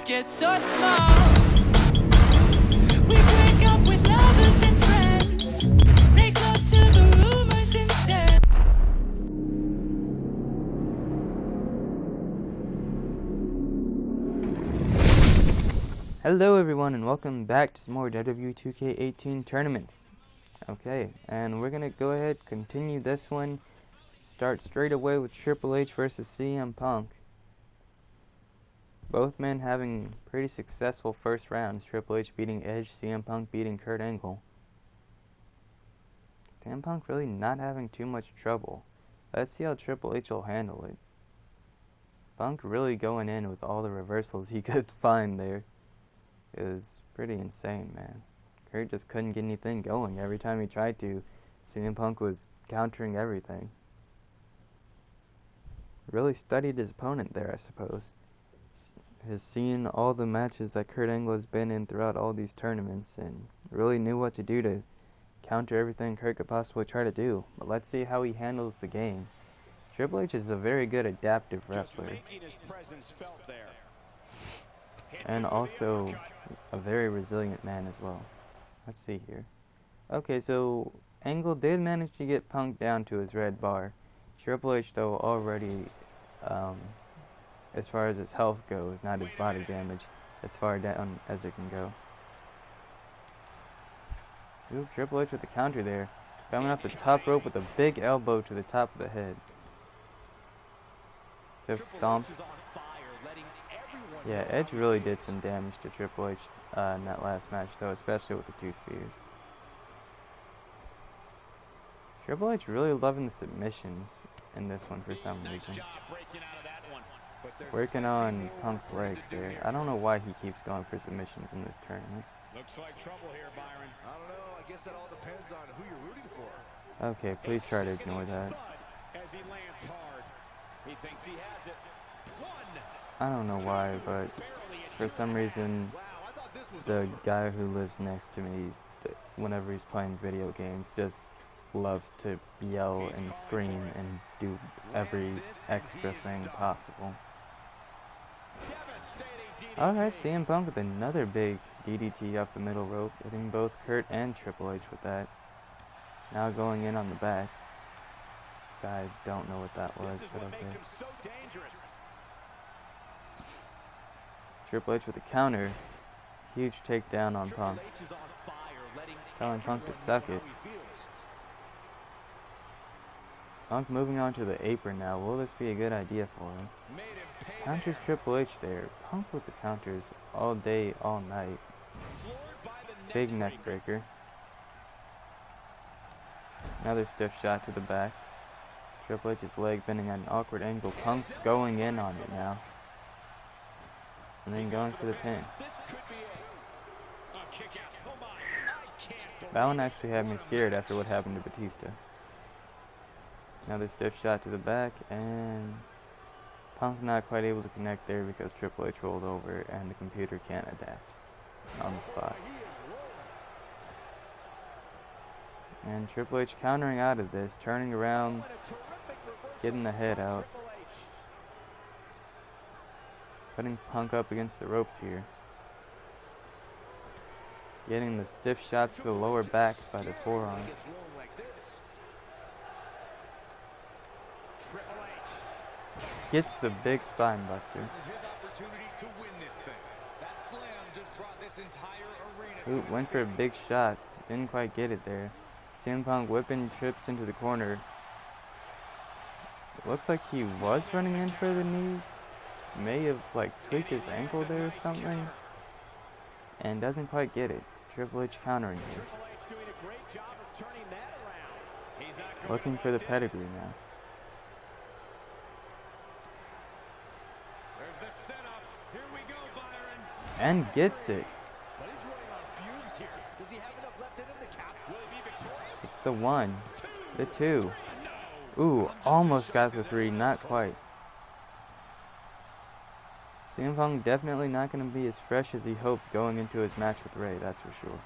get so small. We break up with lovers and friends. Make love to the rumors instead. Hello everyone and welcome back to some more WWE 2K18 tournaments. Okay, and we're gonna go ahead, continue this one, start straight away with Triple H versus CM Punk. Both men having pretty successful first rounds, Triple H beating Edge, CM Punk beating Kurt Angle. CM Punk really not having too much trouble. Let's see how Triple H will handle it. Punk really going in with all the reversals he could find there. It was pretty insane, man. Kurt just couldn't get anything going. Every time he tried to, CM Punk was countering everything. Really studied his opponent there, I suppose. Has seen all the matches that Kurt Angle has been in throughout all these tournaments and really knew what to do to counter everything Kurt could possibly try to do. But let's see how he handles the game. Triple H is a very good adaptive wrestler. And also a very resilient man as well. Let's see here. Okay, so Angle did manage to get Punk down to his red bar. Triple H, though, already, as far as his health goes, not his body damage, as far down as it can go. Ooh, Triple H with the counter there. Coming off the top rope with a big elbow to the top of the head. Stiff stomp. Yeah, Edge really did some damage to Triple H in that last match, though, especially with the two spears. Triple H really loving the submissions in this one for some reason. Working on Punk's legs there. I don't know why he keeps going for submissions in this tournament. Looks like trouble here, Byron. I don't know. I guess that all depends on who you're rooting for. Okay, please try to ignore that. As he lands hard. He thinks he has it. I don't know why, but for some reason, the guy who lives next to me, whenever he's playing video games, just loves to yell and scream and do every extra thing possible. Alright, CM Punk with another big DDT off the middle rope, hitting both Kurt and Triple H with that. Now going in on the back. I don't know what that was, but okay. Triple H with a counter. Huge takedown on Punk. Telling Punk to suck it. Punk moving on to the apron now. Will this be a good idea for him? Counters Triple H there. Punk with the counters all day, all night. Big neck breaker. Another stiff shot to the back. Triple H's leg bending at an awkward angle. Punk going in on it now. And then going for the pin. That one actually had me scared after what happened to Batista. Another stiff shot to the back, and Punk not quite able to connect there because Triple H rolled over and the computer can't adapt on the spot. And Triple H countering out of this, turning around, getting the head out. Putting Punk up against the ropes here. Getting the stiff shots to the lower back by the forearm. Gets the big spine buster. Ooh, went for a big shot. Didn't quite get it there. CM Punk whipping trips into the corner. It looks like he was running in for the knee. May have like tweaked his ankle there or something, and doesn't quite get it. Triple H countering here. Looking for the pedigree now. And gets it. It's the 1, the 2. Ooh, almost got the 3, not quite. CM Punk definitely not going to be as fresh as he hoped going into his match with Ray, that's for sure.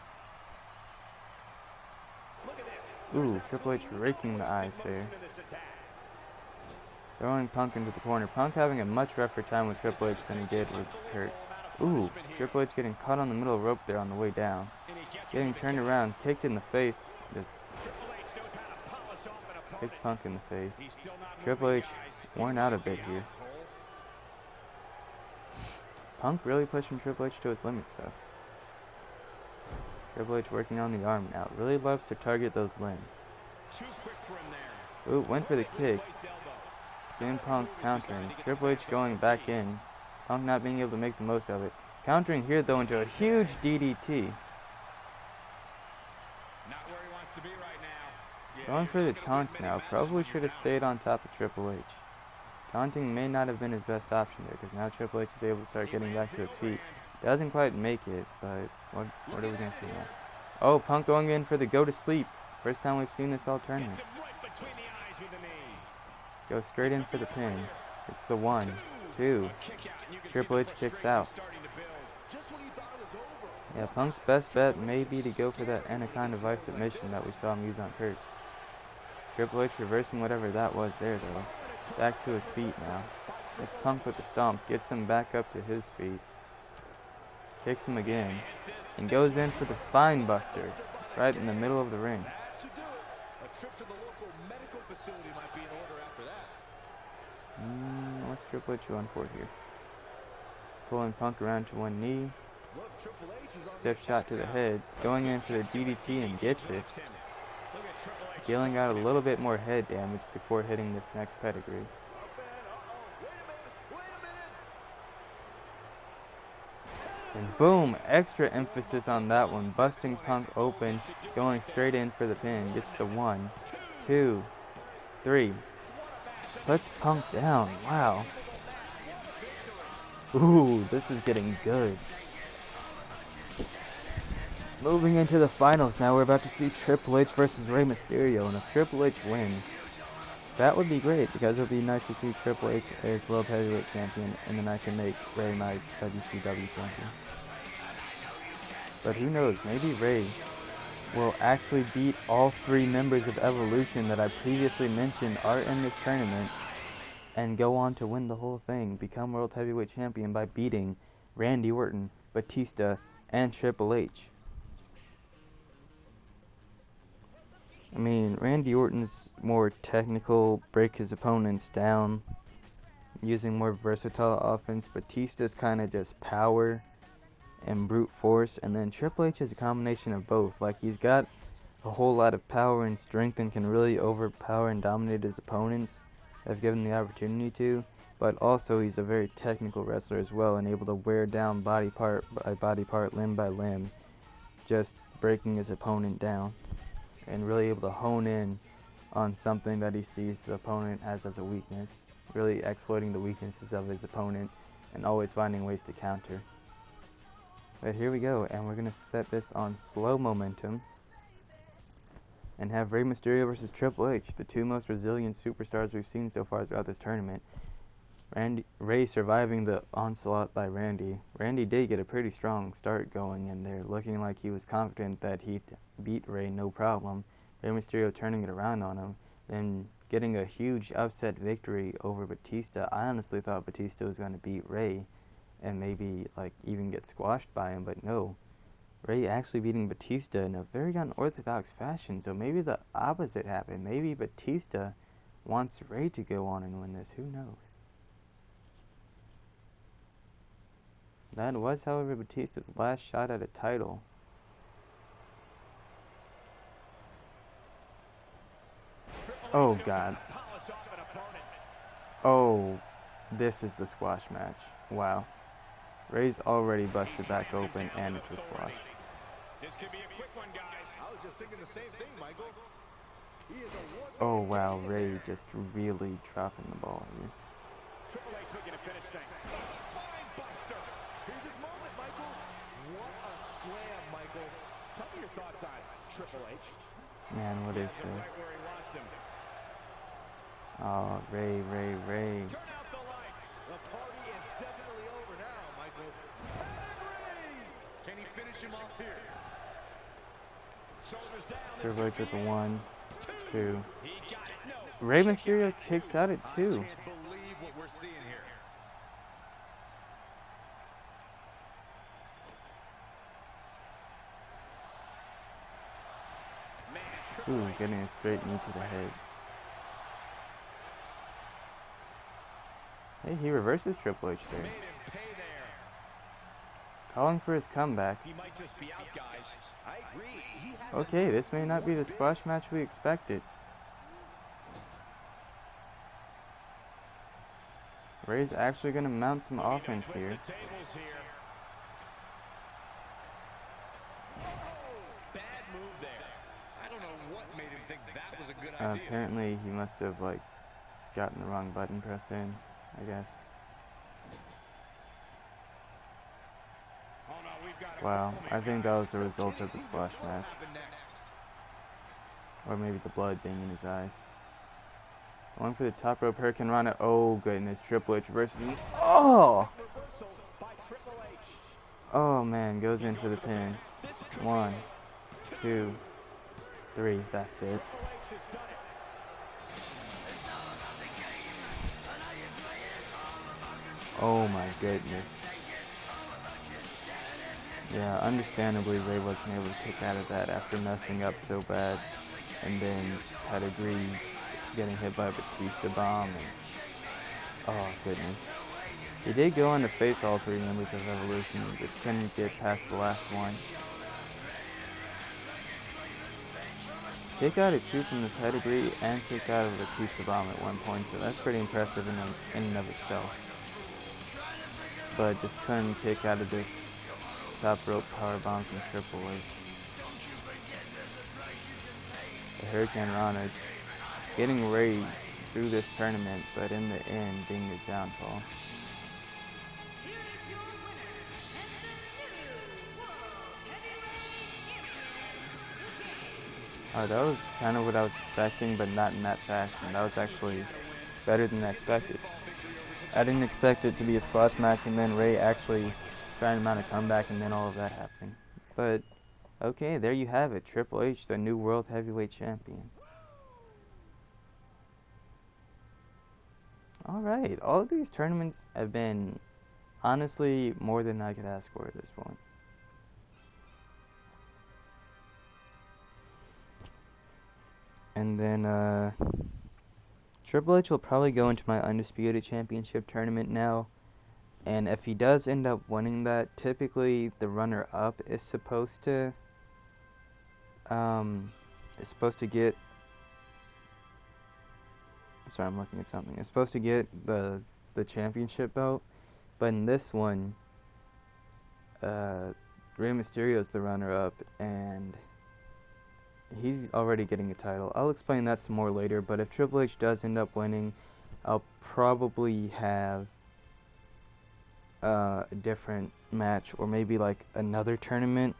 Ooh, Triple H raking the eyes there. Throwing Punk into the corner. Punk having a much rougher time with Triple H than he did with Kurt. Ooh, Triple H getting caught on the middle rope there on the way down. Getting turned around, kicked in the face. Just kicked Punk in the face. Triple H worn out a bit here. Punk really pushing Triple H to his limits though. Triple H working on the arm now. Really loves to target those limbs. Ooh, went for the kick. CM Punk countering. Triple H going back in. Punk not being able to make the most of it. Countering here though into a huge DDT. Going for the taunts now. Probably should have stayed on top of Triple H. Taunting may not have been his best option there, because now Triple H is able to start getting back to his feet. Doesn't quite make it, but what are we going to see now? Oh, Punk going in for the go to sleep. First time we've seen this all tournament. Goes straight in for the pin. It's the 1, 2. Triple H kicks out. Yeah, Punk's best bet may be to go for that Anaconda Vice submission that we saw him use on Kurt. Triple H reversing whatever that was there though. Back to his feet now. It's Punk with the stomp. Gets him back up to his feet. Kicks him again. And goes in for the spine buster. Right in the middle of the ring. What's Triple H going for here? Pulling Punk around to one knee. Stiff shot to the head. Going in for the DDT and gets it. Dealing out a little bit more head damage before hitting this next pedigree. And boom, extra emphasis on that one. Busting Punk open, going straight in for the pin. Gets the 1, 2, 3. Puts Punk down. Wow. Ooh, this is getting good. Moving into the finals now, we're about to see Triple H versus Rey Mysterio, and if Triple H wins, that would be great, because it would be nice to see Triple H as World Heavyweight Champion, and then I can make Rey my WCW Champion. But who knows, maybe Rey will actually beat all 3 members of Evolution that I previously mentioned are in this tournament, and go on to win the whole thing, become World Heavyweight Champion by beating Randy Orton, Batista, and Triple H. I mean, Randy Orton's more technical, break his opponents down, using more versatile offense. Batista's kind of just power and brute force, and then Triple H is a combination of both. Like, he's got a whole lot of power and strength and can really overpower and dominate his opponents, if given the opportunity to, but also he's a very technical wrestler as well, and able to wear down body part by body part, limb by limb, just breaking his opponent down, and really able to hone in on something that he sees the opponent has as a weakness, really exploiting the weaknesses of his opponent and always finding ways to counter. But here we go, and we're going to set this on slow momentum and have Rey Mysterio versus Triple H, the 2 most resilient superstars we've seen so far throughout this tournament. Rey surviving the onslaught by Randy. Randy did get a pretty strong start going in there, looking like he was confident that he'd beat Rey no problem. Rey Mysterio turning it around on him, then getting a huge upset victory over Batista. I honestly thought Batista was going to beat Rey and maybe like even get squashed by him, but no. Rey actually beating Batista in a very unorthodox fashion, so maybe the opposite happened. Maybe Batista wants Rey to go on and win this, who knows? That was, however, Batista's last shot at a title. Oh god. Oh, this is the squash match. Wow. Rey's already busted back open, and it's a squash. This could be a quick one, guys. I was just thinking the same thing, Michael. Oh wow, Rey just really dropping the ball here. Triple H looking to finish things. Spine buster. Here's his moment, Michael. What a slam, Michael. Tell me your thoughts on Triple H. Man, what is this? Right where he wants him. Oh, Rey. Turn out the lights. The party is definitely over now, Michael. Can he finish him off here? Shoulders down. Triple H with the 1, 2. He got it. No. Rey Mysterio kicks out at 2. I can't believe what we're seeing here. Ooh, getting a straight knee to the head. Hey, he reverses Triple H there. Made him pay there. Calling for his comeback. He might just be out, guys. I agree. He hasn't Okay, this may not be the squash match we expected. Ray's actually going to mount some offense flip here. the tables here. Bad move there. I don't know what made him think that was a good idea. Apparently, he must have, like, gotten the wrong button press in, I guess. Oh, no, we've got a Wow, problem I here, think that guys. was the result of the Who squash will match. happen next? Or maybe the blood being in his eyes. Going for the top rope Hurricane Rana. Oh, goodness. Triple H versus... Oh! Reversal by Triple H. Oh, man. Goes in for the pin. This could be 1, it. 2, 3. That's it. Triple H has done it. Oh, my goodness. Yeah, understandably, Ray wasn't able to kick out of that after messing up so bad. And then Pedigree getting hit by a Batista bomb. And, oh, goodness. He did go on to face all 3 members of Evolution, just couldn't get past the last one. Kick out of 2 from the Pedigree and kick out of a Batista bomb at one point, so that's pretty impressive in and of itself. But just couldn't kick out of this top rope power bomb from Triple H. The Hurricane Rana getting Ray through this tournament, but in the end being his downfall. Here is your winner and the new World Heavyweight Champion, That was kind of what I was expecting, but not in that fashion. That was actually better than I expected. I didn't expect it to be a squash match and then Ray actually trying to mount a comeback and then all of that happening. But, okay, there you have it. Triple H, the new World Heavyweight Champion. Alright, all of these tournaments have been, honestly, more than I could ask for at this point. And then, Triple H will probably go into my Undisputed Championship tournament now. And if he does end up winning that, typically the runner-up is supposed to get... Sorry, I'm looking at something. It's supposed to get the championship belt. But in this one, Rey Mysterio's the runner-up, and he's already getting a title. I'll explain that some more later, but if Triple H does end up winning, I'll probably have a different match, or maybe like another tournament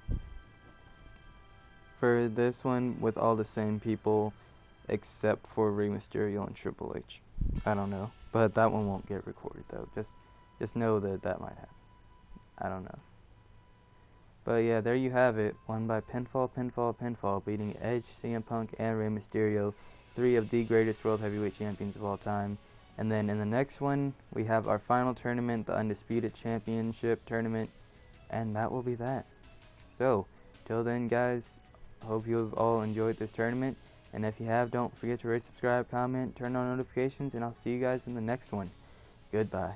for this one with all the same people except for Rey Mysterio and Triple H. I don't know, but that one won't get recorded though. Just know that that might happen. I don't know. But yeah, there you have it. Won by pinfall, beating Edge, CM Punk, and Rey Mysterio, 3 of the greatest World Heavyweight Champions of all time. And then in the next one, we have our final tournament, the Undisputed Championship Tournament, and that will be that. So, till then guys, hope you have all enjoyed this tournament, and if you have, don't forget to rate, subscribe, comment, turn on notifications, and I'll see you guys in the next one. Goodbye.